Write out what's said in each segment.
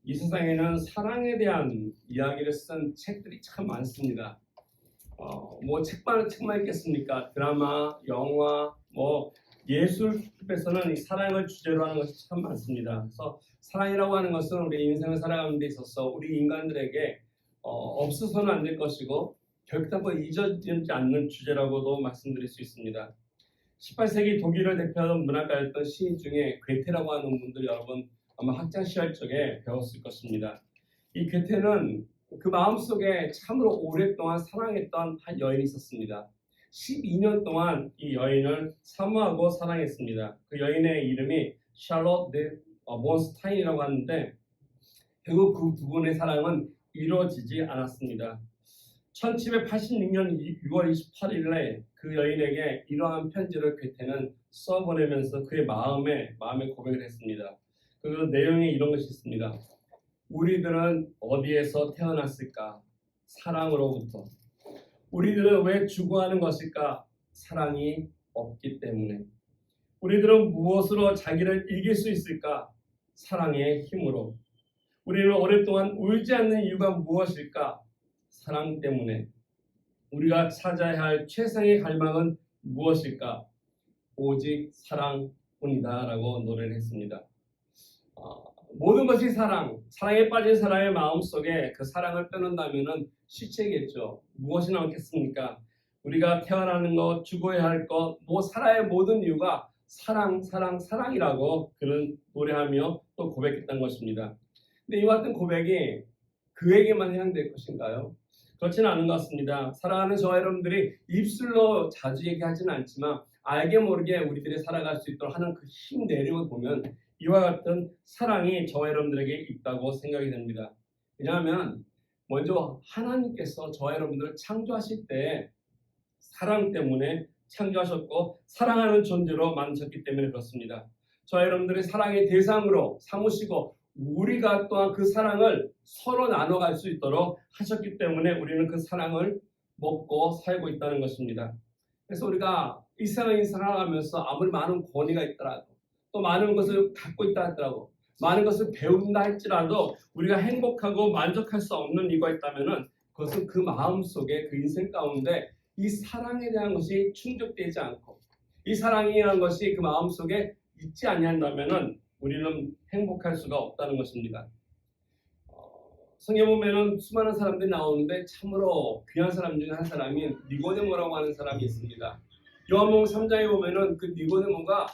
이 세상에는 사랑에 대한 이야기를 쓴 책들이 참 많습니다. 뭐 책만 있겠습니까? 드라마, 영화, 뭐 예술 쪽에서는 이 사랑을 주제로 하는 것이 참 많습니다. 그래서 사랑이라고 하는 것은 우리 인생을 살아가는 데 있어서 우리 인간들에게 없어서는 안 될 것이고 결코 잊어지지 않는 주제라고도 말씀드릴 수 있습니다. 18세기 독일을 대표하는 문학가였던 시인 중에 괴테라고 하는 분들 여러분 아마 학창 시절 적에 배웠을 것입니다. 이 괴테는 그 마음속에 참으로 오랫동안 사랑했던 한 여인이 있었습니다. 12년 동안 이 여인을 사모하고 사랑했습니다. 그 여인의 이름이 샬롯 데 몬스타인이라고 하는데 결국 그 두 분의 사랑은 이루어지지 않았습니다. 1786년 6월 28일에 그 여인에게 이러한 편지를 괴테는 써보내면서 그의 마음에 고백을 했습니다. 그 내용에 이런 것이 있습니다. 우리들은 어디에서 태어났을까? 사랑으로부터. 우리들은 왜 죽어가는 것일까? 사랑이 없기 때문에. 우리들은 무엇으로 자기를 이길 수 있을까? 사랑의 힘으로. 우리는 오랫동안 울지 않는 이유가 무엇일까? 사랑 때문에. 우리가 찾아야 할 최상의 갈망은 무엇일까? 오직 사랑뿐이다 라고 노래를 했습니다. 모든 것이 사랑에 빠진 사람의 마음속에 그 사랑을 빼놓는다면 시체겠죠. 무엇이 남겠습니까? 우리가 태어나는 것, 죽어야 할 것, 살아야 모든 이유가 사랑이라고 그런 노래하며 또 고백했던 것입니다. 근데 이와 같은 고백이 그에게만 해당될 것인가요? 그렇지는 않은 것 같습니다. 사랑하는 저와 여러분들이 입술로 자주 얘기하지는 않지만 알게 모르게 우리들이 살아갈 수 있도록 하는 그 힘 내력을 보면 이와 같은 사랑이 저와 여러분들에게 있다고 생각이 됩니다. 왜냐하면 먼저 하나님께서 저와 여러분들을 창조하실 때 사랑 때문에 창조하셨고 사랑하는 존재로 만드셨기 때문에 그렇습니다. 저와 여러분들의 사랑의 대상으로 삼으시고 우리가 또한 그 사랑을 서로 나눠갈 수 있도록 하셨기 때문에 우리는 그 사랑을 먹고 살고 있다는 것입니다. 그래서 우리가 이 세상을 살아가면서 아무리 많은 권위가 있더라도 또 많은 것을 갖고 있다 하더라도 많은 것을 배운다 할지라도 우리가 행복하고 만족할 수 없는 이유가 있다면 그것은 그 마음속에 그 인생 가운데 이 사랑에 대한 것이 충족되지 않고 이 사랑이라는 것이 그 마음속에 있지 아니한다면 우리는 행복할 수가 없다는 것입니다. 성경 보면은 수많은 사람들이 나오는데 참으로 귀한 사람 중에 한 사람이 니고데모라고 하는 사람이 있습니다. 요한복음 3장에 보면은 그 니고데모가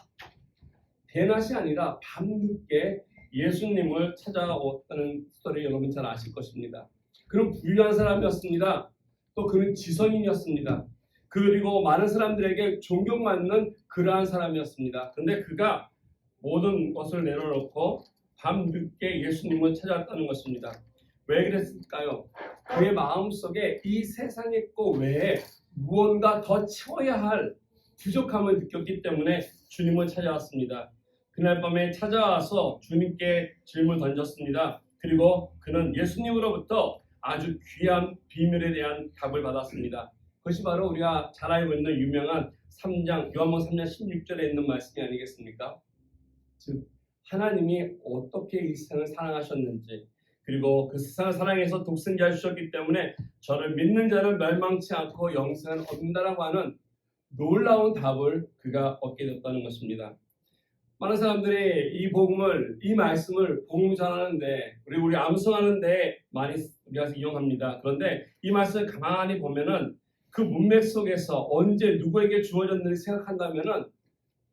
대낮이 아니라 밤늦게 예수님을 찾아왔다는 스토리 여러분 잘 아실 것입니다. 그는 부유한 사람이었습니다. 또 그는 지성인이었습니다. 그리고 많은 사람들에게 존경받는 그러한 사람이었습니다. 그런데 그가 모든 것을 내려놓고 밤늦게 예수님을 찾아왔다는 것입니다. 왜 그랬을까요? 그의 마음속에 이 세상의 것 외에 무언가 더 채워야 할 부족함을 느꼈기 때문에 주님을 찾아왔습니다. 그날 밤에 찾아와서 주님께 질문을 던졌습니다. 그리고 그는 예수님으로부터 아주 귀한 비밀에 대한 답을 받았습니다. 그것이 바로 우리가 잘 알고 있는 유명한 요한복음 3장 16절에 있는 말씀이 아니겠습니까? 즉 하나님이 어떻게 이 세상을 사랑하셨는지 그리고 그 세상을 사랑해서 독생자를 주셨기 때문에 저를 믿는 자는 멸망치 않고 영생을 얻는다라고 하는 놀라운 답을 그가 얻게 됐다는 것입니다. 많은 사람들이 이 말씀을 복음 전하는데 우리 암송하는데 많이 우리가 이용합니다. 그런데 이 말씀을 가만히 보면은 그 문맥 속에서 언제 누구에게 주어졌는지 생각한다면은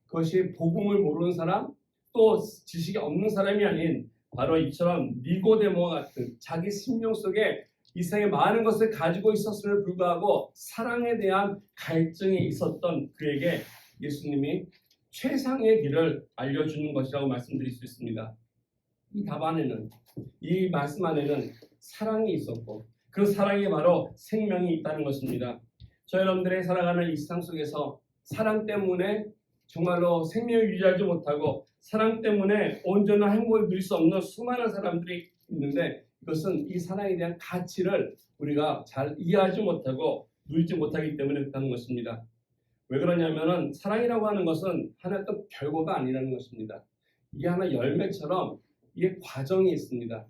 그것이 복음을 모르는 사람 또 지식이 없는 사람이 아닌 바로 이처럼 니고데모와 같은 자기 심령 속에 이 세상에 많은 것을 가지고 있었음에도 불구하고 사랑에 대한 갈증이 있었던 그에게 예수님이 최상의 길을 알려주는 것이라고 말씀드릴 수 있습니다. 이 답 안에는 이 말씀 안에는 사랑이 있었고 그 사랑이 바로 생명이 있다는 것입니다. 저 여러분들의 살아가는 이 세상 속에서 사랑 때문에 정말로 생명을 유지하지 못하고 사랑 때문에 온전한 행복을 누릴 수 없는 수많은 사람들이 있는데 이것은 이 사랑에 대한 가치를 우리가 잘 이해하지 못하고 누리지 못하기 때문에 그렇다는 것입니다. 왜 그러냐면은 사랑이라고 하는 것은 하나의 어떤 결과가 아니라는 것입니다. 이게 하나 열매처럼 이게 과정이 있습니다.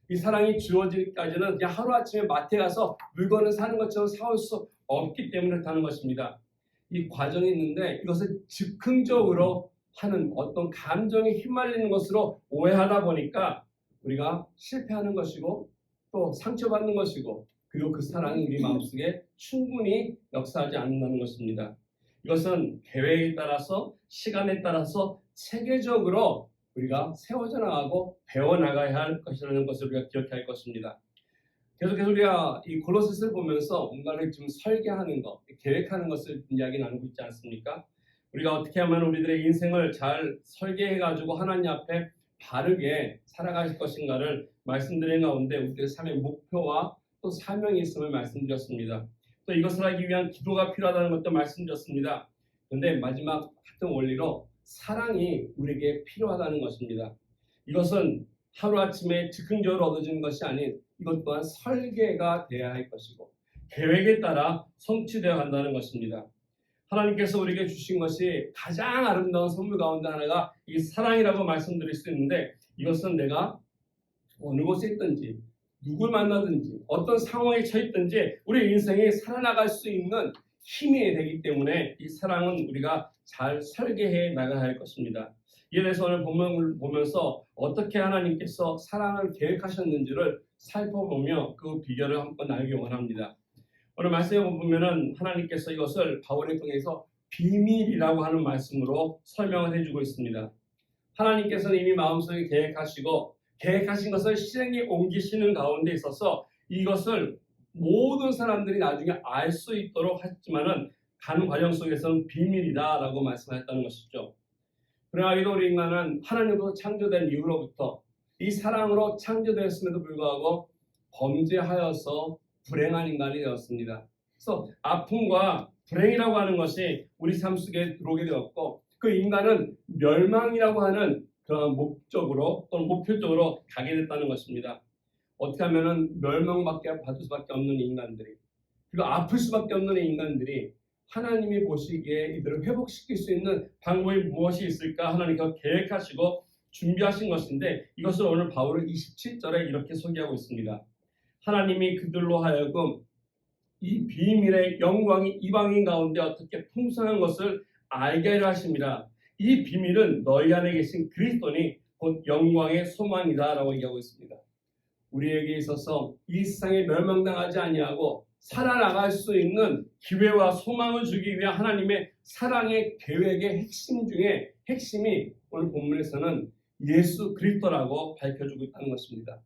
이 사랑이 주어지기까지는 그냥 하루아침에 마트에 가서 물건을 사는 것처럼 사올 수 없기 때문에 그렇다는 것입니다. 이 과정이 있는데 이것을 즉흥적으로 하는 어떤 감정에 휘말리는 것으로 오해하다 보니까 우리가 실패하는 것이고 또 상처받는 것이고 그리고 그 사랑이 우리 마음속에 충분히 역사하지 않는다는 것입니다. 이것은 계획에 따라서 시간에 따라서 체계적으로 우리가 세워져 나가고 배워나가야 할 것이라는 것을 우리가 기억해야 할 것입니다. 계속해서 우리가 이 골로새서를 보면서 뭔가를 좀 설계하는 것, 계획하는 것을 이야기 나누고 있지 않습니까? 우리가 어떻게 하면 우리들의 인생을 잘 설계해가지고 하나님 앞에 바르게 살아갈 것인가를 말씀드린 가운데 우리들의 삶의 목표와 또 사명이 있음을 말씀드렸습니다. 또 이것을 하기 위한 기도가 필요하다는 것도 말씀드렸습니다. 그런데 마지막 같은 원리로 사랑이 우리에게 필요하다는 것입니다. 이것은 하루아침에 즉흥적으로 얻어지는 것이 아닌 이것 또한 설계가 되어야 할 것이고 계획에 따라 성취되어 간다는 것입니다. 하나님께서 우리에게 주신 것이 가장 아름다운 선물 가운데 하나가 이 사랑이라고 말씀드릴 수 있는데 이것은 내가 어느 곳에 있든지 누굴 만나든지 어떤 상황에 처했든지 우리 인생이 살아나갈 수 있는 힘이 되기 때문에 이 사랑은 우리가 잘 설계해 나가야 할 것입니다. 이에 대해서 오늘 본문을 보면서 어떻게 하나님께서 사랑을 계획하셨는지를 살펴보며 그 비결을 한번 알기 원합니다. 오늘 말씀에 보면은 하나님께서 이것을 바울을 통해서 비밀이라고 하는 말씀으로 설명을 해주고 있습니다. 하나님께서는 이미 마음속에 계획하시고 계획하신 것을 실행에 옮기시는 가운데 있어서 이것을 모든 사람들이 나중에 알 수 있도록 했지만은 가는 과정 속에서는 비밀이다라고 말씀하셨다는 것이죠. 그러하기도 우리 인간은 하나님으로 창조된 이후로부터 이 사랑으로 창조되었음에도 불구하고 범죄하여서 불행한 인간이 되었습니다. 그래서 아픔과 불행이라고 하는 것이 우리 삶 속에 들어오게 되었고 그 인간은 멸망이라고 하는 그런 목적으로 또는 목표적으로 가게 됐다는 것입니다. 어떻게 하면은 멸망밖에 받을 수밖에 없는 인간들이 그리고 아플 수밖에 없는 인간들이 하나님이 보시기에 이들을 회복시킬 수 있는 방법이 무엇이 있을까 하나님께서 계획하시고 준비하신 것인데 이것을 오늘 바울은 27절에 이렇게 소개하고 있습니다. 하나님이 그들로 하여금 이 비밀의 영광이 이방인 가운데 어떻게 풍성한 것을 알게 하려 하십니다. 이 비밀은 너희 안에 계신 그리스도니 곧 영광의 소망이다라고 얘기하고 있습니다. 우리에게 있어서 이 세상에 멸망당하지 아니하고 살아나갈 수 있는 기회와 소망을 주기 위한 하나님의 사랑의 계획의 핵심 중에 핵심이 오늘 본문에서는 예수 그리스도라고 밝혀주고 있다는 것입니다.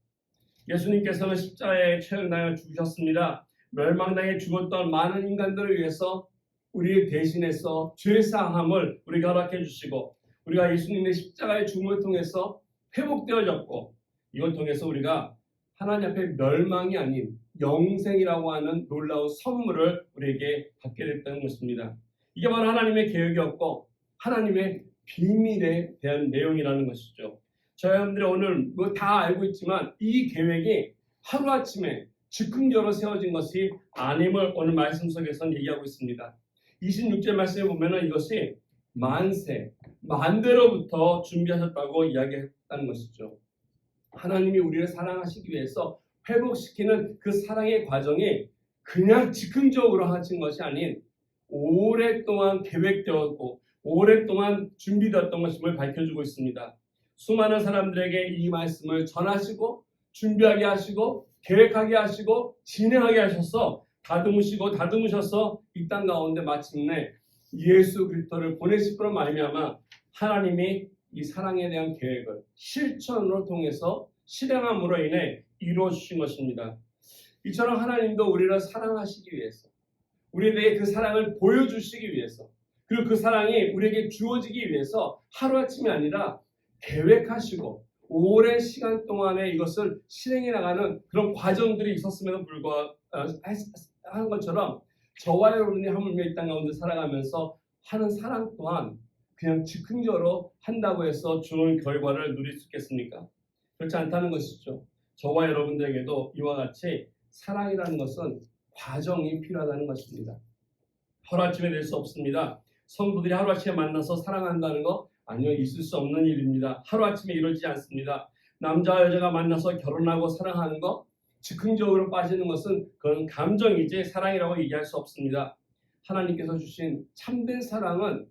예수님께서는 십자가에 최후를 당해 죽으셨습니다. 멸망당해 죽었던 많은 인간들을 위해서 우리 대신해서 죄사함을 우리에게 허락해 주시고 우리가 예수님의 십자가의 죽음을 통해서 회복되어졌고 이걸 통해서 우리가 하나님 앞에 멸망이 아닌 영생이라고 하는 놀라운 선물을 우리에게 받게 됐다는 것입니다. 이게 바로 하나님의 계획이었고 하나님의 비밀에 대한 내용이라는 것이죠. 저희 여러분들이 오늘 뭐 다 알고 있지만 이 계획이 하루아침에 즉흥적으로 세워진 것이 아님을 오늘 말씀 속에서는 얘기하고 있습니다. 26절 말씀에 보면은 이것이 만세, 만대로부터 준비하셨다고 이야기했다는 것이죠. 하나님이 우리를 사랑하시기 위해서 회복시키는 그 사랑의 과정이 그냥 즉흥적으로 하신 것이 아닌 오랫동안 계획되었고 오랫동안 준비되었던 것임을 밝혀주고 있습니다. 수많은 사람들에게 이 말씀을 전하시고 준비하게 하시고 계획하게 하시고 진행하게 하셔서 다듬으셔서 이 땅 가운데 마침내 예수 그리스도를 보내시므로 말미암아 하나님이 이 사랑에 대한 계획을 실천으로 통해서 실행함으로 인해 이루어 주신 것입니다. 이처럼 하나님도 우리를 사랑하시기 위해서 우리에게 그 사랑을 보여주시기 위해서 그리고 그 사랑이 우리에게 주어지기 위해서 하루아침이 아니라 계획하시고 오랜 시간 동안에 이것을 실행해 나가는 그런 과정들이 있었음에도 불구하고 한 것처럼 저와 여러분이 하물며 이 땅 가운데 살아가면서 하는 사랑 또한 그냥 즉흥적으로 한다고 해서 좋은 결과를 누릴 수 있겠습니까? 그렇지 않다는 것이죠. 저와 여러분들에게도 이와 같이 사랑이라는 것은 과정이 필요하다는 것입니다. 하루아침에 될 수 없습니다. 성도들이 하루아침에 만나서 사랑한다는 거 아니요, 있을 수 없는 일입니다. 하루아침에 이루어지지 않습니다. 남자와 여자가 만나서 결혼하고 사랑하는 것, 즉흥적으로 빠지는 것은 그건 감정이지 사랑이라고 얘기할 수 없습니다. 하나님께서 주신 참된 사랑은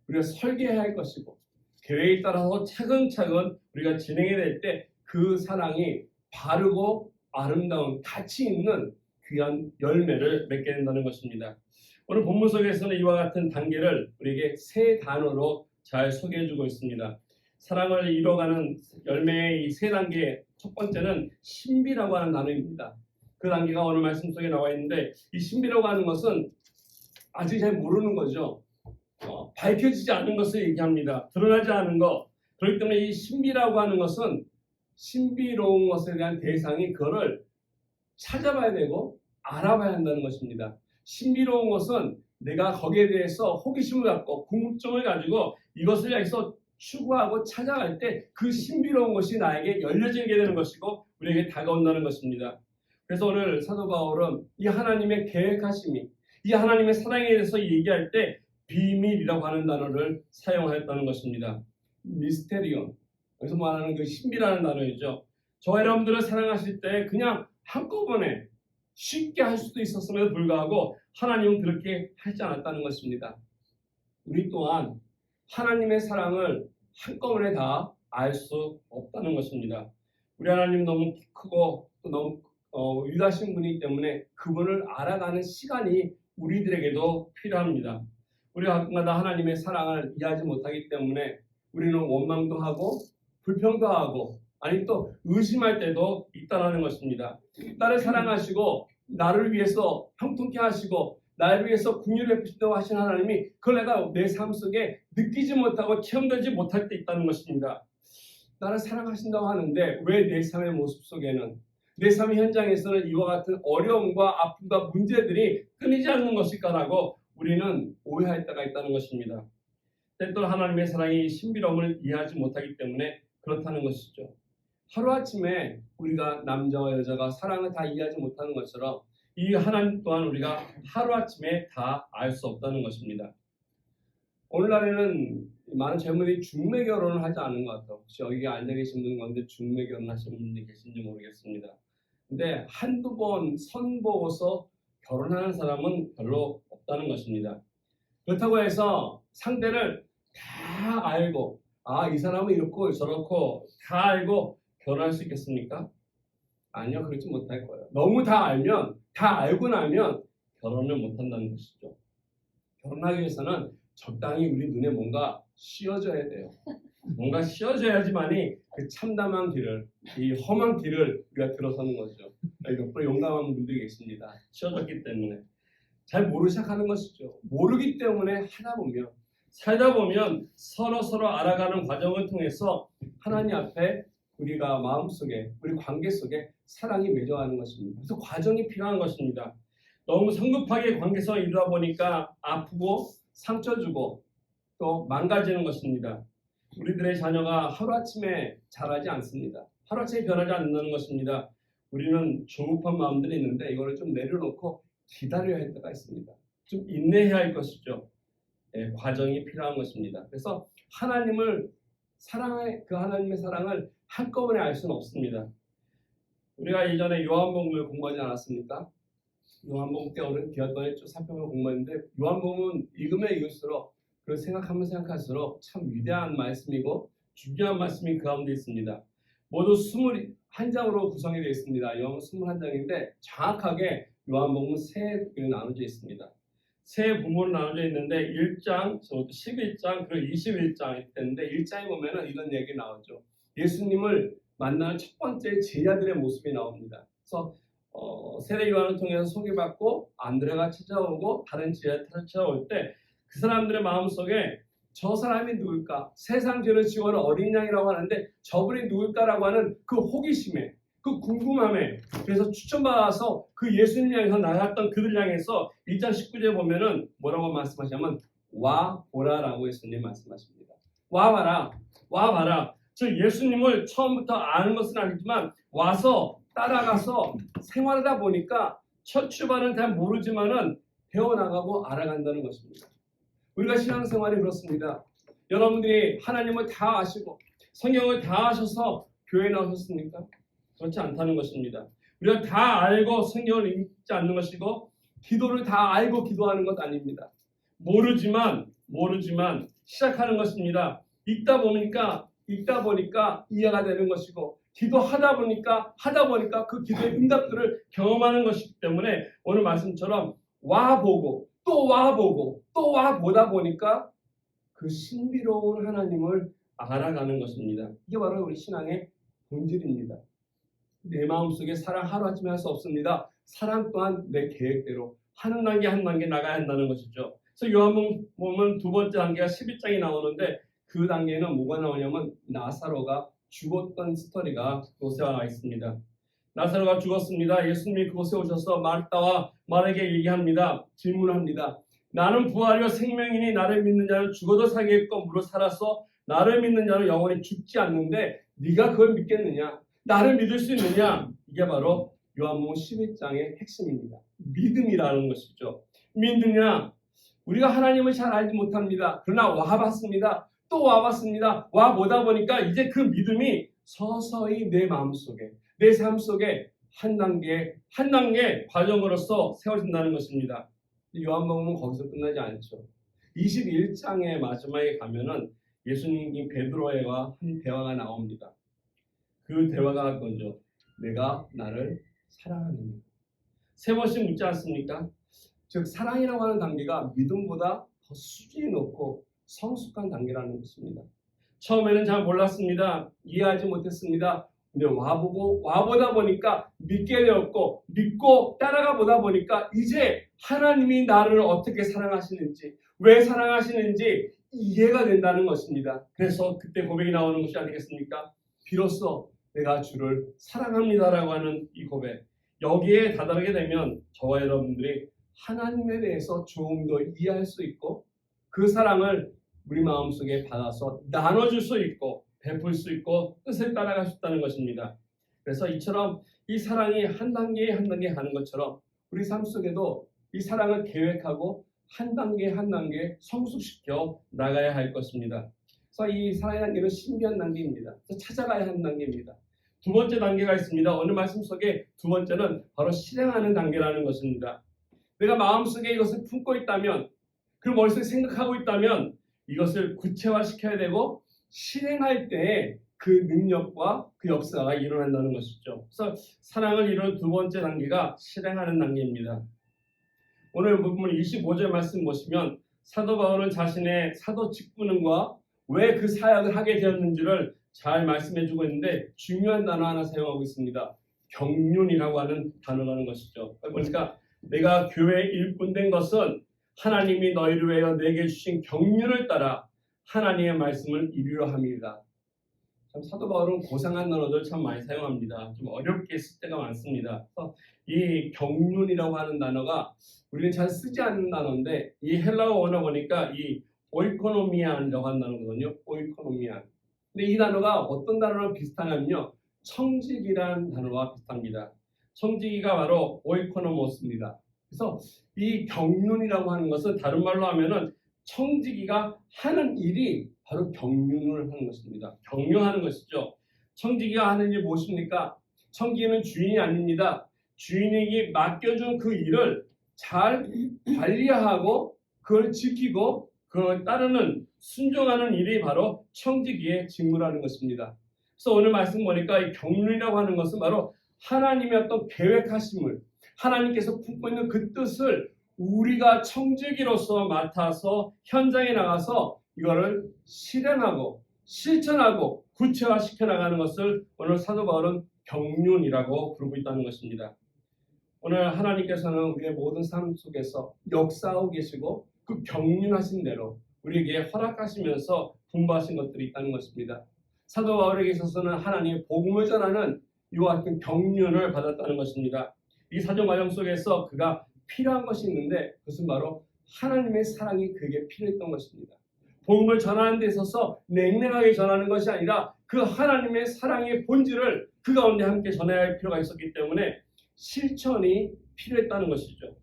우리가 설계해야 할 것이고 계획에 따라서 차근차근 우리가 진행해야 될 때 그 사랑이 바르고 아름다운 가치 있는 귀한 열매를 맺게 된다는 것입니다. 오늘 본문 속에서는 이와 같은 단계를 우리에게 세 단어로 잘 소개해주고 있습니다. 사랑을 이뤄가는 열매의 이 세 단계, 첫 번째는 신비라고 하는 단어입니다. 그 단계가 오늘 말씀 속에 나와 있는데, 이 신비라고 하는 것은 아직 잘 모르는 거죠. 밝혀지지 않은 것을 얘기합니다. 드러나지 않은 것. 그렇기 때문에 이 신비라고 하는 것은 신비로운 것에 대한 대상이 그거를 찾아봐야 되고 알아봐야 한다는 것입니다. 신비로운 것은 내가 거기에 대해서 호기심을 갖고 궁금증을 가지고 이것을 향해서 추구하고 찾아갈 때 그 신비로운 것이 나에게 열려지게 되는 것이고 우리에게 다가온다는 것입니다. 그래서 오늘 사도 바울은 이 하나님의 계획하심이, 이 하나님의 사랑에 대해서 얘기할 때 비밀이라고 하는 단어를 사용하였다는 것입니다. 미스테리온, 여기서 말하는 그 신비라는 단어이죠. 저와 여러분들을 사랑하실 때 그냥 한꺼번에 쉽게 할 수도 있었음에도 불구하고 하나님은 그렇게 하지 않았다는 것입니다. 우리 또한 하나님의 사랑을 한꺼번에 다 알 수 없다는 것입니다. 우리 하나님 너무 크고 또 너무 위대하신 분이기 때문에 그분을 알아가는 시간이 우리들에게도 필요합니다. 우리가 가끔가다 하나님의 사랑을 이해하지 못하기 때문에 우리는 원망도 하고 불평도 하고 아니 또 의심할 때도 있다는 것입니다. 나를 사랑하시고 나를 위해서 형통케 하시고 나를 위해서 긍휼을 베푸신다고 하신 하나님이 그걸 내가 내 삶 속에 느끼지 못하고 체험되지 못할 때 있다는 것입니다. 나를 사랑하신다고 하는데 왜 내 삶의 모습 속에는, 내 삶의 현장에서는 이와 같은 어려움과 아픔과 문제들이 끊이지 않는 것일까라고 우리는 오해할 때가 있다는 것입니다. 때때로 하나님의 사랑이 신비로움을 이해하지 못하기 때문에 그렇다는 것이죠. 하루아침에 우리가 남자와 여자가 사랑을 다 이해하지 못하는 것처럼 이 하나님 또한 우리가 하루아침에 다 알 수 없다는 것입니다. 오늘날에는 많은 젊은이들이 중매 결혼을 하지 않은 것 같아요. 혹시 여기 앉아 계신 분 가운데 중매 결혼하시는 분들이 계신지 모르겠습니다. 근데 한두 번 선보고서 결혼하는 사람은 별로 없다는 것입니다. 그렇다고 해서 상대를 다 알고 이 사람은 이렇고 저렇고 다 알고 결혼할 수 있겠습니까? 아니요, 그렇지 못할 거예요. 너무 다 알면, 다 알고 나면 결혼을 못한다는 것이죠. 결혼하기 위해서는 적당히 우리 눈에 뭔가 씌워져야 돼요. 뭔가 씌워져야지만이 그 참담한 길을, 이 험한 길을 우리가 들어서는 거죠. 옆으로 용감한 분들이 계십니다. 씌워졌기 때문에. 잘 모르기 시작하는 것이죠. 모르기 때문에 살다 보면 서로 알아가는 과정을 통해서 하나님 앞에 우리가 마음속에, 우리 관계 속에 사랑이 맺어가는 것입니다. 그래서 과정이 필요한 것입니다. 너무 성급하게 관계에서 이루다 보니까 아프고 상처 주고 또 망가지는 것입니다. 우리들의 자녀가 하루아침에 자라지 않습니다. 하루아침에 변하지 않는다는 것입니다. 우리는 조급한 마음들이 있는데 이거를 좀 내려놓고 기다려야 할 때가 있습니다. 좀 인내해야 할 것이죠. 과정이 필요한 것입니다. 그래서 하나님의 사랑을 한꺼번에 알 수는 없습니다. 우리가 예전에 요한복음을 공부하지 않았습니까? 요한복음 때 오랜 기간 동안 쭉 살펴보고 공부했는데 요한복음은 읽으면 읽을수록 그걸 생각하면 생각할수록 참 위대한 말씀이고 중요한 말씀이 그 가운데 있습니다. 모두 21장으로 구성이 되어 있습니다. 요한복음 21장인데 정확하게 요한복음은 세 부분으로 나눠져 있습니다. 세 부분으로 나눠져 있는데 1장, 11장, 그리고 21장 있는데 1장에 보면은 이런 얘기 나오죠. 예수님을 만나는 첫 번째 제자들의 모습이 나옵니다. 그래서 세례 요한을 통해서 소개받고 안드레가 찾아오고 다른 제자들이 찾아올 때 그 사람들의 마음속에 저 사람이 누굴까? 세상 죄를 지워는 어린 양이라고 하는데 저분이 누굴까라고 하는 그 호기심에, 그 궁금함에, 그래서 추천받아서 그 예수님 향해서 나갔던 그들 향해서 1장 19절에 보면은 뭐라고 말씀하시냐면 와 보라라고 예수님 말씀하십니다. 와 봐라. 즉 예수님을 처음부터 아는 것은 아니지만 와서 따라가서 생활하다 보니까 첫 출발은 잘 모르지만은 배워나가고 알아간다는 것입니다. 우리가 신앙생활이 그렇습니다. 여러분들이 하나님을 다 아시고 성경을 다 아셔서 교회에 나오셨습니까? 그렇지 않다는 것입니다. 우리가 다 알고 성경을 읽지 않는 것이고 기도를 다 알고 기도하는 것 아닙니다. 모르지만 시작하는 것입니다. 읽다 보니까 이해가 되는 것이고 기도하다 보니까 그 기도의 응답들을 경험하는 것이기 때문에 오늘 말씀처럼 와보고 또 와보고 또 와보다 보니까 그 신비로운 하나님을 알아가는 것입니다. 이게 바로 우리 신앙의 본질입니다. 내 마음속에 사랑 하루아침에 할 수 없습니다. 사랑 또한 내 계획대로 한 단계 한 단계 나가야 한다는 것이죠. 그래서 요한복음 두 번째 단계가 11장이 나오는데 그 단계는 뭐가 나오냐면 나사로가 죽었던 스토리가 그곳에 나와 있습니다. 나사로가 죽었습니다. 예수님이 그곳에 오셔서 마르다와 마리아에게 얘기합니다. 질문합니다. 나는 부활이요 생명이니 나를 믿는 자는 죽어도 살겠고 무릇 살아서 나를 믿는 자는 영원히 죽지 않는데 네가 그걸 믿겠느냐? 나를 믿을 수 있느냐? 이게 바로 요한복음 11장의 핵심입니다. 믿음이라는 것이죠. 믿느냐? 우리가 하나님을 잘 알지 못합니다. 그러나 와봤습니다. 또 와봤습니다. 와보다 보니까 이제 그 믿음이 서서히 내 마음속에 내 삶 속에 한 단계 과정으로서 세워진다는 것입니다. 요한복음은 거기서 끝나지 않죠. 21장의 마지막에 가면은 예수님이 베드로와 한 대화가 나옵니다. 그 대화가 그거죠. 내가 나를 사랑하느냐. 세 번씩 묻지 않습니까? 즉 사랑이라고 하는 단계가 믿음보다 더 수준이 높고 성숙한 단계라는 것입니다. 처음에는 잘 몰랐습니다. 이해하지 못했습니다. 근데 와보다 보니까 믿게 되었고 믿고 따라가 보다 보니까 이제 하나님이 나를 어떻게 사랑하시는지 왜 사랑하시는지 이해가 된다는 것입니다. 그래서 그때 고백이 나오는 것이 아니겠습니까? 비로소 내가 주를 사랑합니다라고 하는 이 고백. 여기에 다다르게 되면 저와 여러분들이 하나님에 대해서 조금 더 이해할 수 있고 그 사랑을 우리 마음속에 받아서 나눠줄 수 있고 베풀 수 있고 뜻을 따라갈 수 있다는 것입니다. 그래서 이처럼 이 사랑이 한 단계 한 단계 가는 것처럼 우리 삶 속에도 이 사랑을 계획하고 한 단계 한 단계 성숙시켜 나가야 할 것입니다. 그래서 이 사랑의 단계는 신비한 단계입니다. 찾아가야 하는 단계입니다. 두 번째 단계가 있습니다. 오늘 말씀 속에 두 번째는 바로 실행하는 단계라는 것입니다. 내가 마음속에 이것을 품고 있다면 그 머릿속에 생각하고 있다면 이것을 구체화시켜야 되고 실행할 때 그 능력과 그 역사가 일어난다는 것이죠. 그래서 사랑을 이루는 두 번째 단계가 실행하는 단계입니다. 오늘 부분 25절 말씀 보시면 사도 바울은 자신의 사도 직분과 왜 그 사역을 하게 되었는지를 잘 말씀해주고 있는데 중요한 단어 하나 사용하고 있습니다. 경륜이라고 하는 단어라는 것이죠. 그러니까 내가 교회 일꾼 된 것은 하나님이 너희를 위하여 내게 주신 경륜을 따라 하나님의 말씀을 이루려 함이다. 참 사도 바울은 고상한 단어들 참 많이 사용합니다. 좀 어렵게 쓸 때가 많습니다. 그래서 이 경륜이라고 하는 단어가 우리는 잘 쓰지 않는 단어인데 이 헬라어 원어 보니까 이 오이코노미안이라고 하는 단어거든요. 오이코노미안. 근데 이 단어가 어떤 단어랑 비슷하냐면요. 청지기라는 단어와 비슷합니다. 청지기가 바로 오이코노모스입니다. 그래서 이 경륜이라고 하는 것은 다른 말로 하면은 청지기가 하는 일이 바로 경륜을 하는 것입니다. 경륜하는 것이죠. 청지기가 하는 일이 무엇입니까? 청지기는 주인이 아닙니다. 주인에게 맡겨준 그 일을 잘 관리하고 그걸 지키고 그걸 따르는 순종하는 일이 바로 청지기의 직무라는 것입니다. 그래서 오늘 말씀 보니까 이 경륜이라고 하는 것은 바로 하나님의 어떤 계획하심을 하나님께서 품고 있는 그 뜻을 우리가 청지기로서 맡아서 현장에 나가서 이거를 실행하고 실천하고 구체화시켜 나가는 것을 오늘 사도 바울은 경륜이라고 부르고 있다는 것입니다. 오늘 하나님께서는 우리의 모든 삶 속에서 역사하고 계시고 그 경륜하신 대로 우리에게 허락하시면서 분부하신 것들이 있다는 것입니다. 사도 바울에게 있어서는 하나님의 복음을 전하는 이와 같은 경륜을 받았다는 것입니다. 이 사정 과정 속에서 그가 필요한 것이 있는데 그것은 바로 하나님의 사랑이 그에게 필요했던 것입니다. 복음을 전하는 데 있어서 냉랭하게 전하는 것이 아니라 그 하나님의 사랑의 본질을 그 가운데 함께 전해야 할 필요가 있었기 때문에 실천이 필요했다는 것이죠.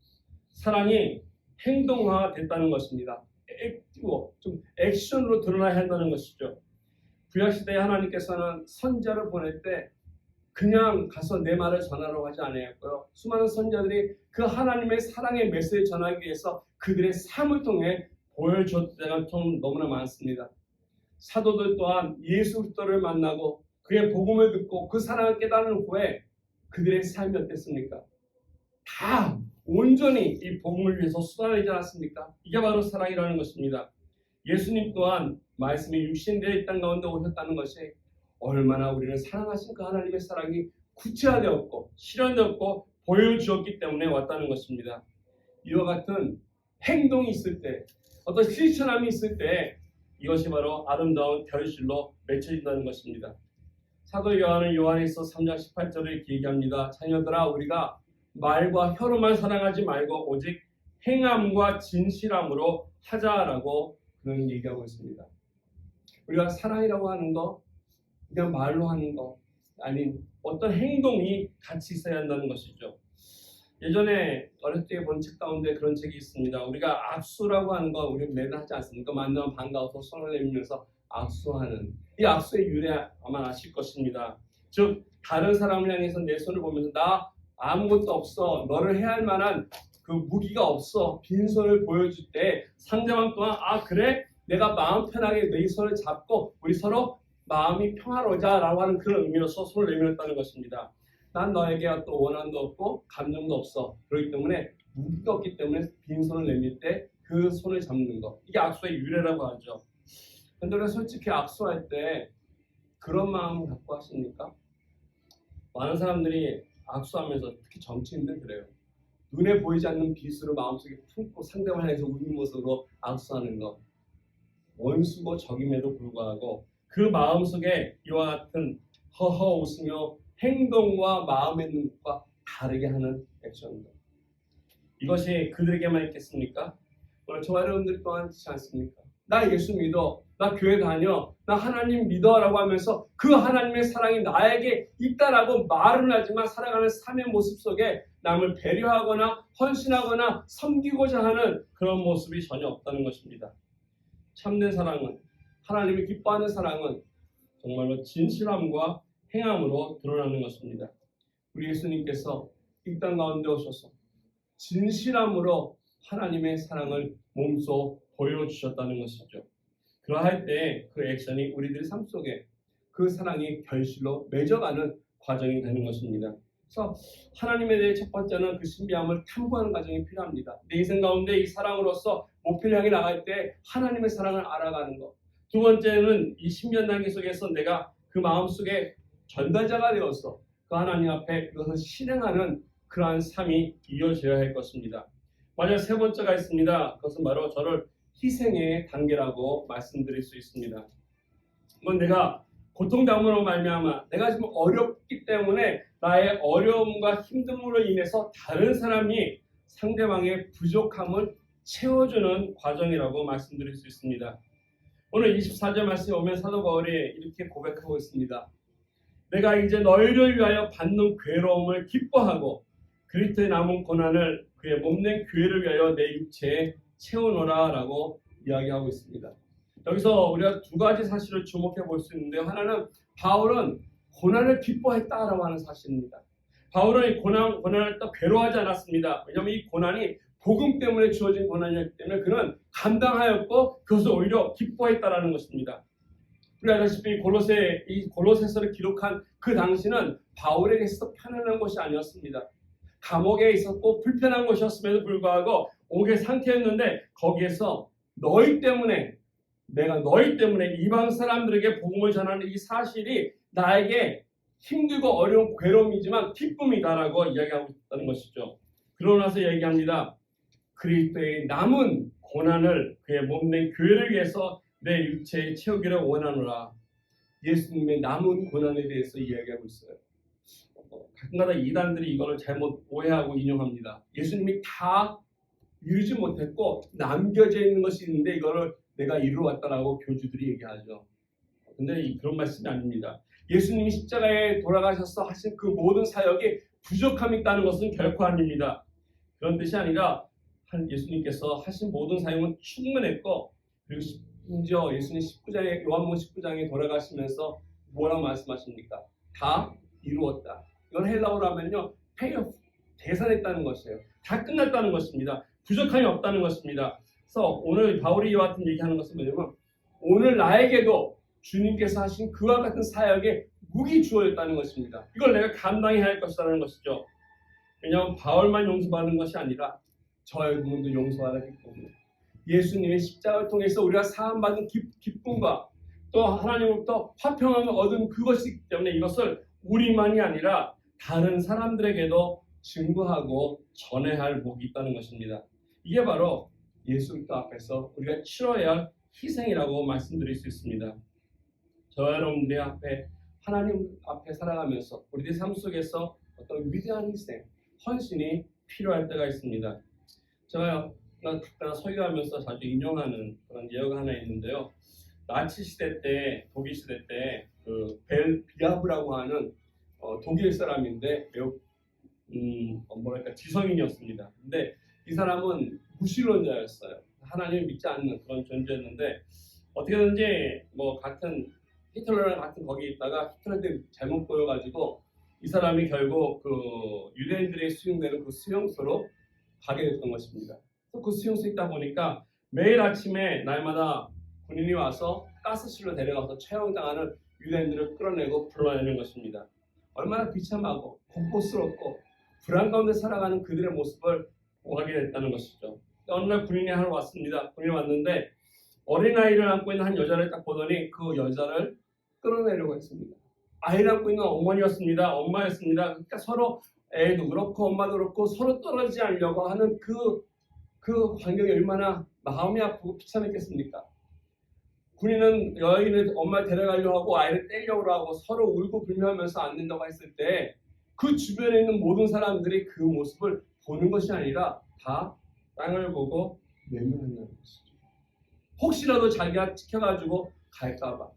사랑이 행동화됐다는 것입니다. 좀 액션으로 드러나야 한다는 것이죠. 구약시대에 하나님께서는 선지자를 보낼 때 그냥 가서 내 말을 전하라고 하지 않았고요. 수많은 선지자들이 그 하나님의 사랑의 메시지를 전하기 위해서 그들의 삶을 통해 보여줬던 때가 좀 너무나 많습니다. 사도들 또한 예수 그리스도를 만나고 그의 복음을 듣고 그 사랑을 깨달은 후에 그들의 삶이 어땠습니까? 다 온전히 이 복음을 위해서 쏟아내지 않았습니까? 이게 바로 사랑이라는 것입니다. 예수님 또한 말씀이 육신되어 이 땅 가운데 오셨다는 것이 얼마나 우리를 사랑하신 그 하나님의 사랑이 구체화되었고 실현되었고 보여주었기 때문에 왔다는 것입니다. 이와 같은 행동이 있을 때, 어떤 실천함이 있을 때 이것이 바로 아름다운 결실로 맺혀진다는 것입니다. 사도 요한은 요한일서 3장 18절을 이렇게 얘기합니다. 자녀들아, 우리가 말과 혀로만 사랑하지 말고 오직 행함과 진실함으로 하자라고 그는 얘기하고 있습니다. 우리가 사랑이라고 하는 거, 그냥 말로 하는 거 아닌 어떤 행동이 같이 있어야 한다는 것이죠. 예전에 어렸을 때 본 책 가운데 그런 책이 있습니다. 우리가 악수라고 하는 거 우리 매달 하지 않습니까? 만나면 반가워서 손을 내밀면서 악수하는, 이 악수의 유래 아마 아실 것입니다. 즉 다른 사람을 향해서 내 손을 보면서 나 아무것도 없어, 너를 해할 만한 그 무기가 없어, 빈손을 보여줄 때 상대방 또한 아 그래? 내가 마음 편하게 내 손을 잡고 우리 서로 마음이 평화로자라고 하는 그런 의미로서 손을 내밀었다는 것입니다. 난 너에게 어떤 원한도 없고 감정도 없어. 그렇기 때문에 무기가 없기 때문에 빈손을 내밀 때 그 손을 잡는 것. 이게 악수의 유래라고 하죠. 그런데 솔직히 악수할 때 그런 마음을 갖고 하십니까? 많은 사람들이 악수하면서 특히 정치인들 그래요. 눈에 보이지 않는 비수를 마음속에 품고 상대방을 향해서 웃는 모습으로 악수하는 것. 원수고 적임에도 불구하고 그 마음속에 이와 같은 허허 웃으며 행동과 마음의 눈과 다르게 하는 액션들. 이것이 그들에게만 있겠습니까? 오늘 저와 여러분들 또한 있지 않습니까? 나 예수 믿어, 나 교회 다녀, 나 하나님 믿어 라고 하면서 그 하나님의 사랑이 나에게 있다라고 말은 하지만 살아가는 삶의 모습 속에 남을 배려하거나 헌신하거나 섬기고자 하는 그런 모습이 전혀 없다는 것입니다. 참된 사랑은, 하나님이 기뻐하는 사랑은 정말로 진실함과 행함으로 드러나는 것입니다. 우리 예수님께서 이 땅 가운데 오셔서 진실함으로 하나님의 사랑을 몸소 보여주셨다는 것이죠. 그러할 때 그 액션이 우리들 삶 속에 그 사랑이 결실로 맺어가는 과정이 되는 것입니다. 그래서 하나님에 대해 첫 번째는 그 신비함을 탐구하는 과정이 필요합니다. 내 인생 가운데 이 사랑으로서 목표를 향해 나갈 때 하나님의 사랑을 알아가는 것. 두 번째는 이 신비한 단계 속에서 내가 그 마음속에 전달자가 되어서 그 하나님 앞에 그것을 실행하는 그러한 삶이 이어져야 할 것입니다. 만약 세 번째가 있습니다. 그것은 바로 저를 희생의 단계라고 말씀드릴 수 있습니다. 이건 내가 고통당함으로 말미암아 내가 지금 어렵기 때문에 나의 어려움과 힘듦으로 인해서 다른 사람이 상대방의 부족함을 채워주는 과정이라고 말씀드릴 수 있습니다. 오늘 24절 말씀에 오면 사도 바울이 이렇게 고백하고 있습니다. 내가 이제 너희를 위하여 받는 괴로움을 기뻐하고 그리스도의 남은 고난을 그의 몸된 교회를 위하여 내 육체에 채우노라 라고 이야기하고 있습니다. 여기서 우리가 두 가지 사실을 주목해 볼 수 있는데요. 하나는 바울은 고난을 기뻐했다라고 하는 사실입니다. 바울은 이 고난을 또 괴로워하지 않았습니다. 왜냐하면 이 고난이 복음 때문에 주어진 고난이었기 때문에 그는 감당하였고 그것을 오히려 기뻐했다라는 것입니다. 우리 아시다시피 골로새서를 기록한 그 당시는 바울에게 있어서 편안한 것이 아니었습니다. 감옥에 있었고 불편한 것이었음에도 불구하고 옥의 상태였는데 거기에서 내가 너희 때문에 이방 사람들에게 복음을 전하는 이 사실이 나에게 힘들고 어려운 괴로움이지만 기쁨이다라고 이야기하고 있다는 것이죠. 그러고 나서 얘기합니다. 그리스도의 남은 고난을 그의 몸된 교회를 위해서 내 육체에 채우기를 원하노라. 예수님의 남은 고난에 대해서 이야기하고 있어요. 가끔가다 이단들이 이거를 잘못 오해하고 인용합니다. 예수님이 다 이루지 못했고 남겨져 있는 것이 있는데 이거를 내가 이루어왔다라고 교주들이 얘기하죠. 근데 그런 말씀이 아닙니다. 예수님이 십자가에 돌아가셔서 하신 그 모든 사역이 부족함이 있다는 것은 결코 아닙니다. 그런 뜻이 아니라 예수님께서 하신 모든 사역은 충분했고 그리고 심지어 예수님 19장에 요한복음 19장에 돌아가시면서 뭐라고 말씀하십니까? 다 이루었다. 이건 헬라어로 하면요, 페이오프, 계산했다는 것이에요. 다 끝났다는 것입니다. 부족함이 없다는 것입니다. 그래서 오늘 바울이 이와 같은 얘기하는 것은 뭐냐면 오늘 나에게도 주님께서 하신 그와 같은 사역에 무기 주어졌다는 것입니다. 이걸 내가 감당해야 할 것이라는 것이죠. 왜냐하면 바울만 용서받는 것이 아니라 저 여러분도 용서받았기 때문에 예수님의 십자가를 통해서 우리가 사함받은 기쁨과 또 하나님으로부터 화평함을 얻은 그것이기 때문에 이것을 우리만이 아니라 다른 사람들에게도 증거하고 전해야 할 목이 있다는 것입니다. 이게 바로 예수 그리스도 앞에서 우리가 치러야 할 희생이라고 말씀드릴 수 있습니다. 저와 여러분들의 앞에 하나님 앞에 살아가면서 우리들 삶 속에서 어떤 위대한 희생, 헌신이 필요할 때가 있습니다. 제가 가끔 설교하면서 자주 인용하는 그런 예화가 하나 있는데요. 나치 시대 때, 독일 시대 때 그 벨 비아브라고 하는 독일 사람인데 매우 뭐랄까 지성인이었습니다. 근데 이 사람은 무신론자였어요. 하나님을 믿지 않는 그런 존재였는데 어떻게든지 뭐 같은 히틀러랑 같은 거기에 있다가 히틀러한테 잘못 보여가지고 이 사람이 결국 그 유대인들의 수용되는 그 수용소로 가게 됐던 것입니다. 그 수용소에 있다 보니까 매일 아침에 날마다 군인이 와서 가스실로 데려가서 처형당하는 유대인들을 끌어내고 불러내는 것입니다. 얼마나 비참하고 공포스럽고 불안 가운데 살아가는 그들의 모습을 보게 됐다는 것이죠. 어느 날 군인이 하러 왔습니다. 군인이 왔는데 어린아이를 안고 있는 한 여자를 딱 보더니 그 여자를 끌어내려고 했습니다. 아이를 안고 있는 어머니였습니다. 엄마였습니다. 그러니까 서로 애도 그렇고 엄마도 그렇고 서로 떨어지지 않으려고 하는 그 환경이 얼마나 마음이 아프고 비참했겠습니까? 군인은 여인을 엄마를 데려가려고 하고 아이를 떼려고 하고 서로 울고 불면하면서 안 된다고 했을 때 그 주변에 있는 모든 사람들이 그 모습을 보는 것이 아니라 다 땅을 보고 외면한다는 것이죠. 혹시라도 자기가 지켜가지고 갈까봐.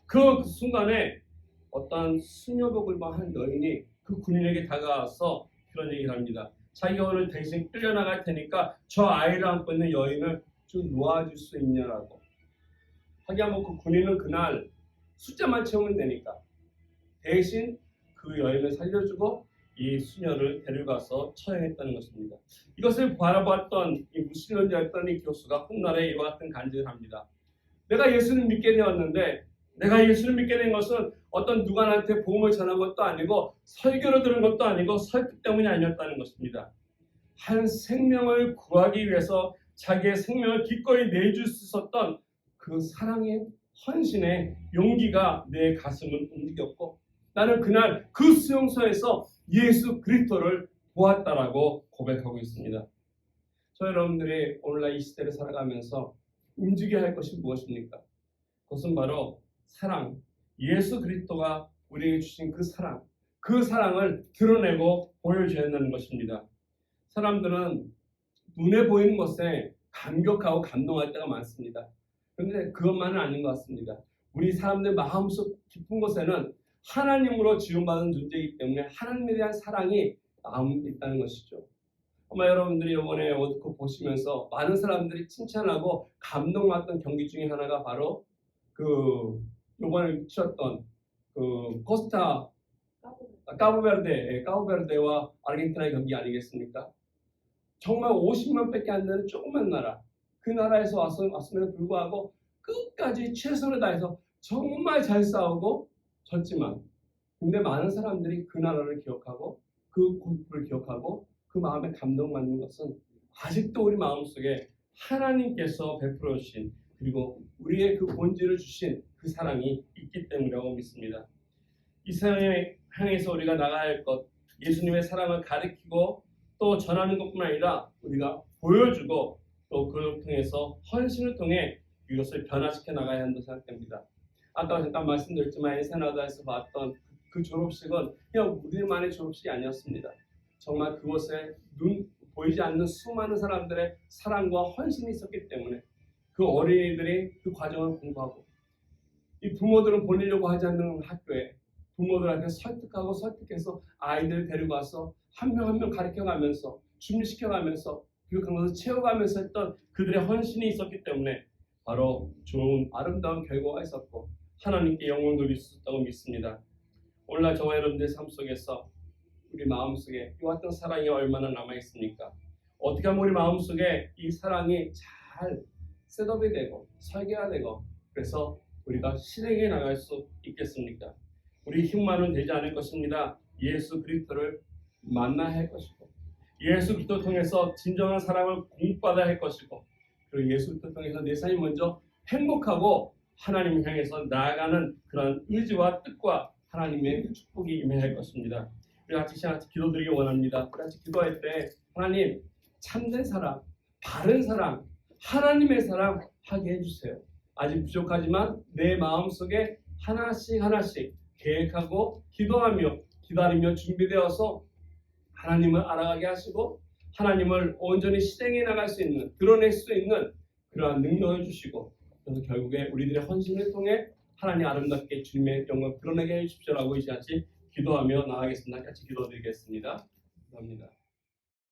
그 순간에 어떤 수녀복을 입은 한 여인이 그 군인에게 다가와서 그런 얘기를 합니다. 자기가 오늘 대신 끌려나갈 테니까 저 아이를 안고 있는 여인을 좀 놓아줄 수 있냐라고. 하기야 뭐 그 군인은 그날 숫자만 채우면 되니까 대신 그 여인을 살려주고 이 수녀를 데려가서 처형했다는 것입니다. 이것을 바라봤던 이 무신론자였던 이 교수가 훗날에 이와 같은 간증을 합니다. 내가 예수를 믿게 되었는데 내가 예수를 믿게 된 것은 어떤 누구한테 복음을 전한 것도 아니고 설교를 들은 것도 아니고 설득 때문이 아니었다는 것입니다. 한 생명을 구하기 위해서 자기의 생명을 기꺼이 내줄 수 있었던 그 사랑의 헌신의 용기가 내 가슴을 움직였고 나는 그날 그 수용소에서 예수 그리스도를 보았다라고 고백하고 있습니다. 저 여러분들이 오늘날 이 시대를 살아가면서 움직여야 할 것이 무엇입니까? 그것은 바로 사랑, 예수 그리스도가 우리에게 주신 그 사랑을 드러내고 보여줘야 한다는 것입니다. 사람들은 눈에 보이는 것에 감격하고 감동할 때가 많습니다. 그런데 그것만은 아닌 것 같습니다. 우리 사람들 마음속 깊은 곳에는 하나님으로 지원받은 존재이기 때문에 하나님에 대한 사랑이 마음에 있다는 것이죠. 아마 여러분들이 이번에 월드컵 보시면서 많은 사람들이 칭찬하고 감동받던 경기 중에 하나가 바로 그 이번에 치렀던 그 코스타 까보베르데와 아르헨티나의 경기 아니겠습니까? 정말 50만 밖에 안 되는 조그만 나라, 그 나라에서 왔음에도 불구하고 끝까지 최선을 다해서 정말 잘 싸우고 졌지만 근데 많은 사람들이 그 나라를 기억하고 그 고국을 기억하고 그 마음에 감동받는 것은 아직도 우리 마음속에 하나님께서 베풀어 주신 그리고 우리의 그 본질을 주신 그 사랑이 있기 때문이라고 믿습니다. 이 세상에 향해서 우리가 나가야 할 것, 예수님의 사랑을 가르치고 또 전하는 것뿐만 아니라 우리가 보여주고 또 그걸 통해서 헌신을 통해 이것을 변화시켜 나가야 한다고 생각됩니다. 아까 잠깐 말씀드렸지만 엔세나다에서 봤던 그 졸업식은 그냥 우리만의 졸업식이 아니었습니다. 정말 그곳에 보이지 않는 수많은 사람들의 사랑과 헌신이 있었기 때문에 그 어린이들이 그 과정을 공부하고 이 부모들은 보내려고 하지 않는 학교에 부모들한테 설득해서 아이들을 데리고 와서 한 명 한 명 가르쳐가면서 준비시켜가면서 그리고 그것을 채워가면서 했던 그들의 헌신이 있었기 때문에 바로 좋은 아름다운 결과가 있었고 하나님께 영광 돌릴 수 있다고 믿습니다. 오늘날 저와 여러분들의 삶 속에서 우리 마음속에 이와 같은 사랑이 얼마나 남아있습니까? 어떻게 하면 우리 마음속에 이 사랑이 잘 셋업이 되고 설계가 되고 그래서 우리가 실행해 나갈 수 있겠습니까? 우리 힘만은 되지 않을 것입니다. 예수 그리스도를 만나야 할 것이고 예수 그리스도 통해서 진정한 사랑을 공부받아야 할 것이고 그리고 예수 그리스도 통해서 내 삶이 먼저 행복하고 하나님을 향해서 나아가는 그런 의지와 뜻과 하나님의 축복이 임해야 할 것입니다. 우리 같이 기도드리기 원합니다. 우리 같이 기도할 때 하나님 참된 사랑, 바른 사랑, 하나님의 사랑 하게 해주세요. 아직 부족하지만 내 마음속에 하나씩 하나씩 계획하고 기도하며 기다리며 준비되어서 하나님을 알아가게 하시고 하나님을 온전히 실행해 나갈 수 있는 드러낼 수 있는 그러한 능력을 주시고 그래서 결국에 우리들의 헌신을 통해 하나님 아름답게 주님의 영광 드러내게 해주십시오라고 이제 같이 기도하며 나아가겠습니다. 같이 기도드리겠습니다. 감사합니다.